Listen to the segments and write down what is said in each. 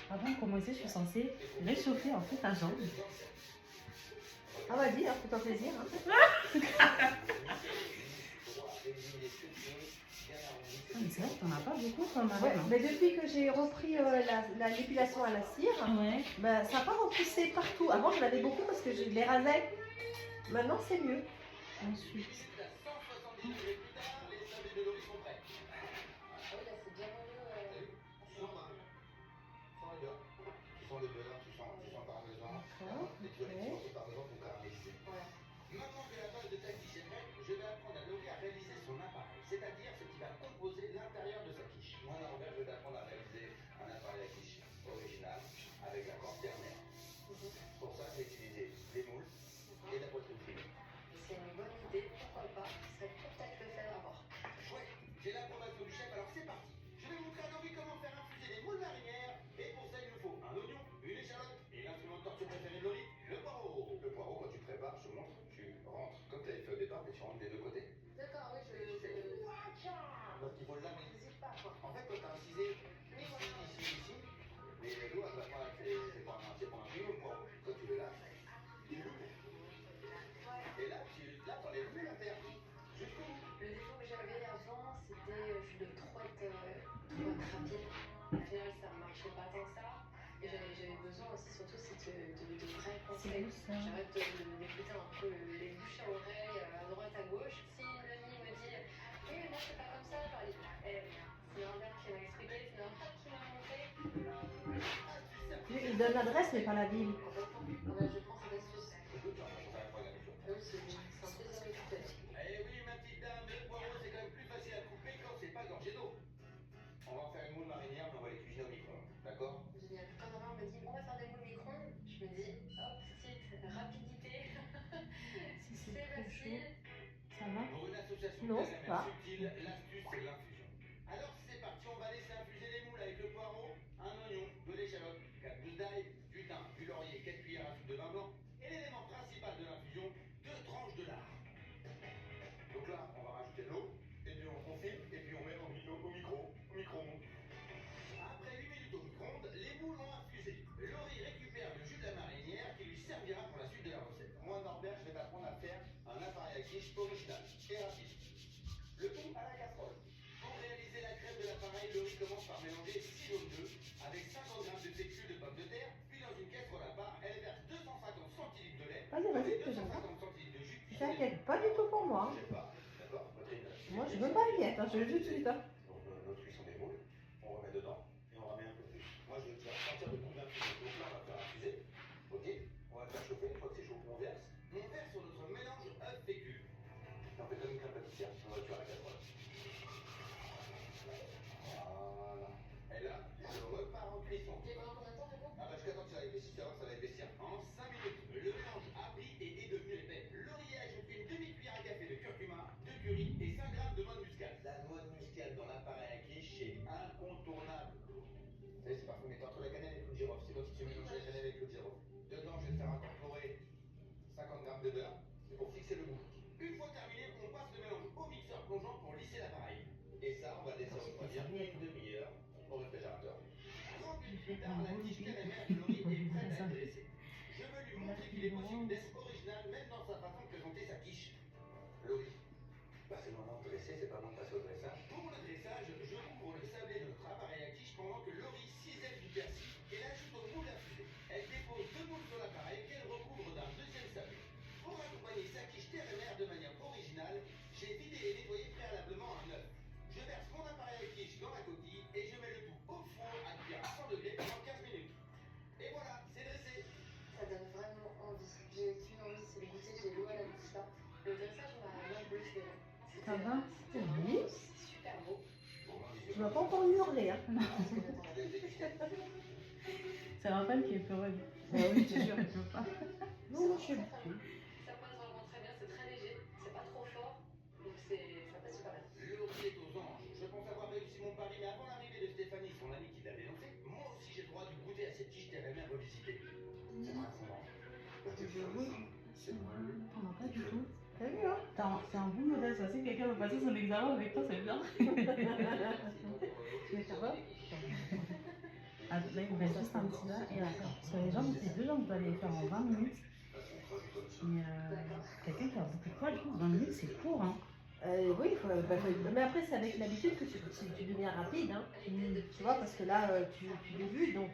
Avant de commencer, je suis censée réchauffer en fait ta jambe. Ah vas-y, hein, fais-toi plaisir. Hein. Mais c'est vrai que t'en as pas beaucoup quand même. Ouais, mais depuis que j'ai repris l'épilation à la cire, Ouais. ben, ça n'a pas repoussé partout. Avant, je l'avais beaucoup parce que je les rasais. Maintenant, c'est mieux. Ensuite. D'accord, ok. Maintenant que la base de ta quiche est prête, je vais apprendre à Laurie à réaliser son appareil, c'est-à-dire ce qui va composer l'intérieur de sa quiche. Moi, Norbert, je vais apprendre à réaliser un appareil à quiche original avec la corde ternaire. Pour ça, j'ai utilisé des moules et la poitrine fine. C'est une bonne idée, pourquoi pas, ça serait peut-être le faire avoir. Chouette, j'ai l'approbation du chef, alors c'est parti. Je vais montrer à Laurie comment faire infuser les moules marinières, et pour ça, il nous faut un oignon, une échalote et l'instrument de torture préféré de Laurie, le poireau. Le poireau, quand tu prépares, je te montre, tu rentres comme tu avais fait au départ, mais tu rentres des deux côtés. D'accord, oui, Parce qu'il faut le laver. n'hésite pas, quoi. En fait, quand tu as incisé ici, les doigts, c'est pour un tuyau, le poireau. Quand tu le lâches, tu l'ouvres. Et là, tu enlèves plus la terre. Jusqu'au bout. Le défaut que j'avais avant, c'était je devais trop être rapide. Au final, ça ne marchait pas tant que ça. Et j'avais besoin aussi, surtout, c'est de vrais conseils. J'arrête d'écouter un peu les bouches à oreille, à droite, à gauche. Si une amie me dit oui, mais moi, c'est pas comme ça, je leur dis c'est Norbert qui m'a expliqué, c'est Norbert qui m'a montré. Lui, il donne l'adresse, mais pas la ville. Je prends cette astuce. C'est un plaisir de tout faire. Eh oui, ma petite dame, le poireau, c'est quand même plus facile à couper quand c'est pas gorgé d'eau. On va en faire une moule marinière, mais on va les cuisiner au micro-ondes, d'accord? Génial. Quand ma maman me dit on va faire des moules micro-ondes, je me dis hop, site, rapidité, Si c'est c'est trop chaud, facile. ça va? Pour une association Non, de c'est pas. subtile, l'astuce c'est l'infusion. Alors c'est parti, on va laisser infuser les moules avec le poireau, un oignon, de l'échalote, 4 gousses d'ail, du thym, du laurier, 4 cuillères à soupe de vin blanc, et l'élément principal de l'infusion, 2 tranches de lard. Donc là, on va rajouter de l'eau, et puis on confine, et puis on met au micro-ondes. Après 8 minutes au micro-ondes, les moules ont infusé. Laurie récupère le jus de la marinière qui lui servira pour la suite de la recette. Moi, Norbert, je vais t'apprendre à faire un appareil à quiche original et rapide. Le tout à la casserole. Pour réaliser la crème de l'appareil, Laurie commence par mélanger 6 jaunes d'œufs avec 50 g de fécule de pommes de terre, puis dans une casserole à part, elle verse 250 centilitres de lait, Vas-y, et que j'aime pas. 250 centilitres de jus. T'inquiète pas du tout pour moi. Je sais pas, d'accord? Moi, je veux pas inquiète, hein, je veux tout de suite. Hein. Donc notre cuisson des moules, on remet dedans et on remet un peu plus. Moi je tiens à partir de combien de plus. Donc là on va faire infuser, ok? On va faire chauffer, une fois que c'est chaud, on verse. On verse sur notre mélange œuf fécule. Et on fait comme une crème pâtissière, on va le faire à la casserole. Voilà. Et là, je repars en cuisson. Et pendant combien de temps du coup? Ah bah jusqu'à temps que ça va épaissir, ça va épaissir. En 5 minutes, le mélange a pris et est devenu épais. Laurie ajoute une demi-cuillère à café de curcuma, de curry et 5 g de noix de muscade. La noix de muscade dans l'appareil à quiche, c'est incontournable. Vous savez, c'est parfumé entre la cannelle et le clou de girofle. C'est comme si tu mélangeais la cannelle avec le clou de girofle. Dedans, je vais te faire incorporer 50 g de beurre. C'est pour fixer le goût. Une fois terminé, on passe le mélange au mixeur plongeant pour lisser l'appareil. Et ça, on va le laisser refroidir une demi-heure au réfrigérateur. 30 minutes plus tard, la quiche caramel de Laurie est prête à être dressée. Je veux lui montrer qu'il est possible d'être original même dans sa façon de présenter sa quiche. Laurie, bah c'est le moment de dresser, c'est pas le moment de passer au dressage. Pour le dressage, je couvre le sablé de notre appareil à quiche pendant que Laurie cisèle du persil et l'ajoute au moule infusé. Elle dépose 2 moules sur l'appareil qu'elle recouvre d'un deuxième sablé. Pour accompagner sa quiche terre et mer de manière originale, j'ai vidé et nettoyé préalablement un œuf. Je verse mon appareil à quiche dans la coquille et je mets le tout au four à cuire à 100 degrés pendant 15 minutes. Et voilà, c'est dressé. Ça donne vraiment envie. J'ai qu'une envie, c'est de goûter, j'ai l'eau à la bouche là. Le dressage, on m'a bien bluffé. Ça va? C'était vraiment super beau. Je m'as pas encore hurler. Hein. C'est Raphaël qui est peureux. Ah oui, je te jure. Je peux pas. Non, moi je suis habituée. Ça passe vraiment très bien, c'est très léger, c'est pas trop fort, donc ça passe super bien. Laurie est aux anges. Je pense avoir réussi mon pari, mais avant l'arrivée de Stéphanie, son amie qui l'avait lancé, moi aussi j'ai le droit de goûter à cette quiche terre et mer revisitée. C'est très fondant. T'en as pas du tout. T'as vu, hein? C'est un bon modèle, ça. Si quelqu'un veut passer son examen avec toi, c'est bien. Mais ça va? Ah, là, il me reste juste un ici là et là. Parce que les jambes, les deux jambes, je dois les faire en 20 minutes. Mais quelqu'un qui a beaucoup de poids, je trouve 20 minutes c'est court. Hein. Oui, mais après c'est avec l'habitude que tu deviens rapide. Hein. Tu vois, parce que là, tu débutes, donc...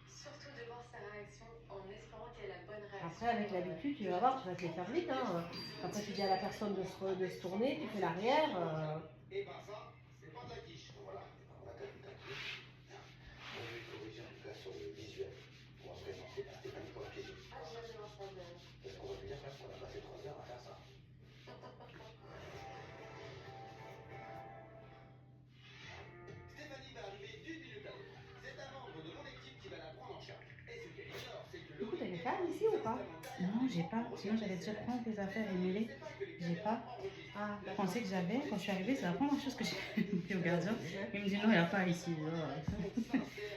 Surtout de voir sa réaction en espérant qu'elle a la bonne réaction. Après, avec l'habitude, tu vas voir, tu vas te les faire vite. Hein. Après, tu dis à la personne de se tourner, tu fais l'arrière. Et ben ça, c'est pas de la quiche. Voilà, on a quand même ta quiche. On va corriger en tout cas sur le visuel. Pour après lancer à Stéphanie pour la pied. Ah, je vais voir ça. Parce qu'on va lui dire qu'on a passé 3 heures à faire ça. Stéphanie va arriver d'une minute à l'autre. C'est un membre de mon équipe qui va la prendre en charge. Et ce qu'elle ignore, c'est que Du coup, t'as des câbles ici ou pas? Non, j'ai pas. Sinon, j'allais déjà prendre tes affaires et mêler. J'ai pas. Ah, Je pensais que j'avais. Quand je suis arrivée, c'est la première chose que j'ai dit au gardien. Il me dit non, il n'y a pas ici.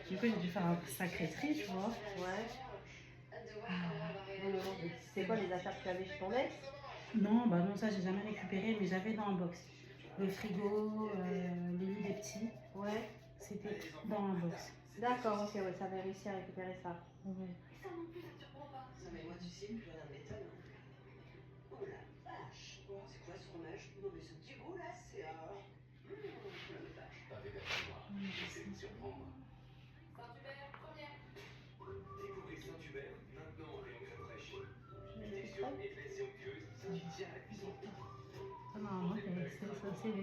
Du coup, j'ai dû faire un sacré tri, tu vois. Ouais. C'est quoi les affaires que tu avais chez ton ex? Non, bah non, ça, j'ai jamais récupéré, mais j'avais dans un box. Le frigo, les lits des petits. Ouais. C'était dans un box. D'accord, ok, ouais, ça avait réussi à récupérer ça. Ouais. Ça non plus, ça te surprend pas. Non mais moi tu sais, plus rien ne m'étonne. Oh la vache, c'est quoi ce fromage? Non mais ce petit goût là, c'est la vache. Avec la mémoire, j'essaie de me surprendre. Saint-Hubert, première. Découvrez Saint-Hubert, maintenant en rayon crème fraîche. Texture épaisse et onctueuse, qui tient à la cuisson. Ah, normalement, t'es censé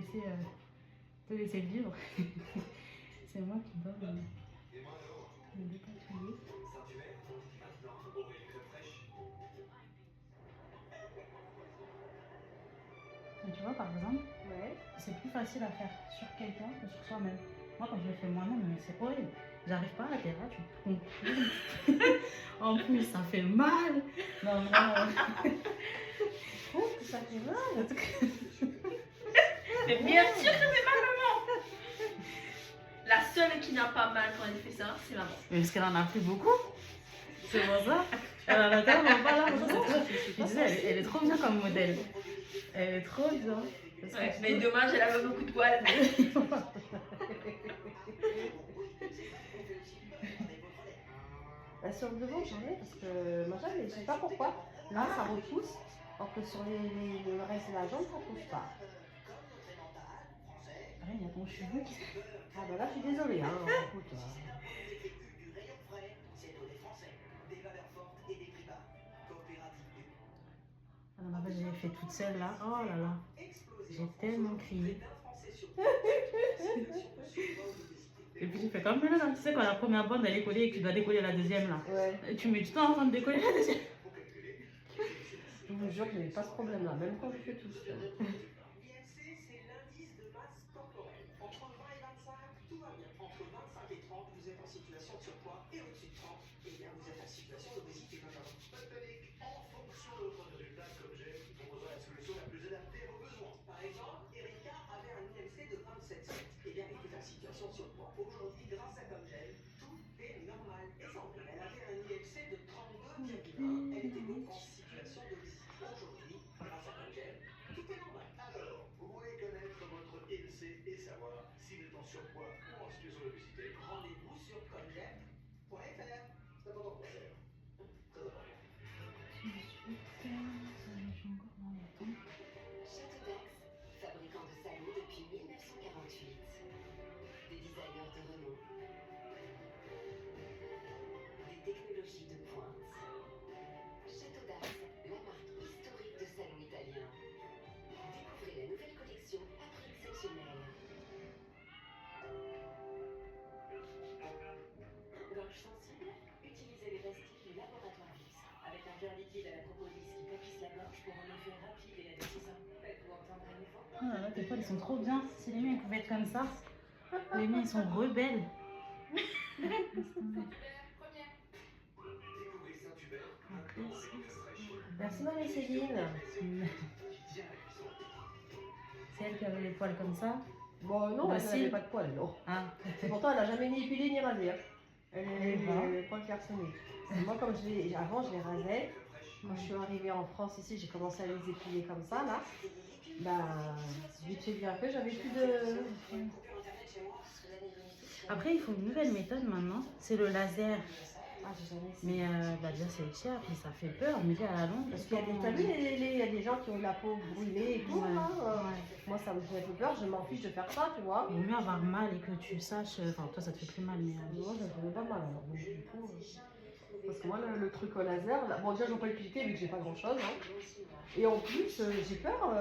te laisser vivre. C'est moi qui dois Et moi alors, me dépatouiller. Saint-Hubert, maintenant au rayon crème fraîche. Mais tu vois, par exemple, Ouais. c'est plus facile à faire sur quelqu'un que sur soi-même. Moi, quand je le fais moi-même, mais c'est horrible. J'arrive pas à la terre, tu comprends. En plus, ça fait mal. Non, vraiment. Je trouve que ça fait mal. Mais bien sûr que ça fait mal, maman. La seule qui n'a pas mal quand elle fait ça, c'est maman. Mais parce qu'elle en a plus beaucoup. C'est pour ça. Elle en a tellement pas là. Je disais, elle est trop bien comme modèle. Elle est trop bien. Parce que Ouais, tu mais peux- dommage, elle avait beaucoup de poils. Bah, sur le devant, j'en ai parce que moi, je sais pas pourquoi. Là, ça repousse. Alors que sur le reste de la jambe, ça pousse pas. Ah, il y a ton cheveu qui... Ah, bah là, je suis désolée. Hein. Écoute, Du rayon frais, c'est pour les Français. Des valeurs fortes et des prix bas. Coopérative U. Ah non, mais j'ai fait toute seule là. Oh là là. J'ai tellement crié. Et puis j'ai fait comme là, tu sais quand la première bande elle est collée et que tu dois décoller la deuxième là. ouais. Et tu mets du temps avant de décoller la deuxième. Je vous jure que je n'ai pas ce problème-là, même quand je fais tout seul. L'IMC, c'est l'indice de masse corporelle. Entre 20 et 25, tout va bien. Entre 25 et 30, vous êtes en situation de surpoids. Et au-dessus de 30, eh bien, vous êtes en situation d'obésité notamment. Pas de panique, en fonction de votre résultat, comme j'aime, vous proposera la solution la plus adaptée à vos besoins. Par exemple, Erika avait un IMC de 27,7. Eh bien, elle était en situation de surpoids. Aujourd'hui, grâce à Comgel, tout est normal. Exemple, elle avait un IMC de 32,1. Elle était donc en situation d'obésité. Aujourd'hui, grâce à Comgel, tout est normal. Alors, vous voulez connaître votre INC et savoir si vous êtes en surpoids ou en situation d'obésité. Rendez-vous sur comgel.fr. C'est important pour faire. Très important. Château d'Ax, fabricant de salons depuis 1948. Des designers de renom. Des technologies de pointe. Château d'Ax, la marque historique de salons italiens. Découvrez la nouvelle collection à prix exceptionnel. Gorge sensible? Utilisez les pastilles du laboratoire VIX. Avec un verre liquide à la propolis qui tapisse la gorge pour un effet rapide et adoucissant. Faites-vous entendre un effort? Oh là là, tes poils ils sont trop bien. Si les miens ils pouvaient être comme ça. Les miens ils sont rebelles. Saint-Hubert, première. Découvrez Saint-Hubert, maintenant au rayon crème fraîche. Merci Marie-Céline. Qui tient à la cuisson. C'est elle qui avait les poils comme ça. Bon, non, Bah, elle si. n'avait pas de poils, non. Ah, Et pourtant, elle n'a jamais ni épilé ni rasé. Hein. Elle Eh ben. est poils clairsemés. Moi, comme avant, je les rasais. Quand je suis arrivée en France ici, j'ai commencé à les épiler comme ça, là. Bah, vite fait bien fait, j'avais plus de... Coupure internet chez moi, parce que la négritude, c'est Après, ils font une nouvelle méthode maintenant, c'est le laser. Ah, j'ai jamais essayé. Mais bah, déjà, c'est cher, puis ça fait peur. Mais à la longue, Parce qu'il y a des, t'as vu, il y a des gens qui ont la peau brûlée et tout, Ouais, là. ouais. Moi, ça me fait un peu peur, je m'en fiche de faire ça, tu vois. Il vaut mieux avoir mal et que tu saches. Enfin, toi, ça te fait plus mal, mais. Moi, ça me fait pas mal, alors, donc, du coup. Parce que moi, le truc au laser, là, bon, déjà, je ne vais pas le piquer vu que j'ai pas grand chose. Hein. Et en plus, j'ai peur.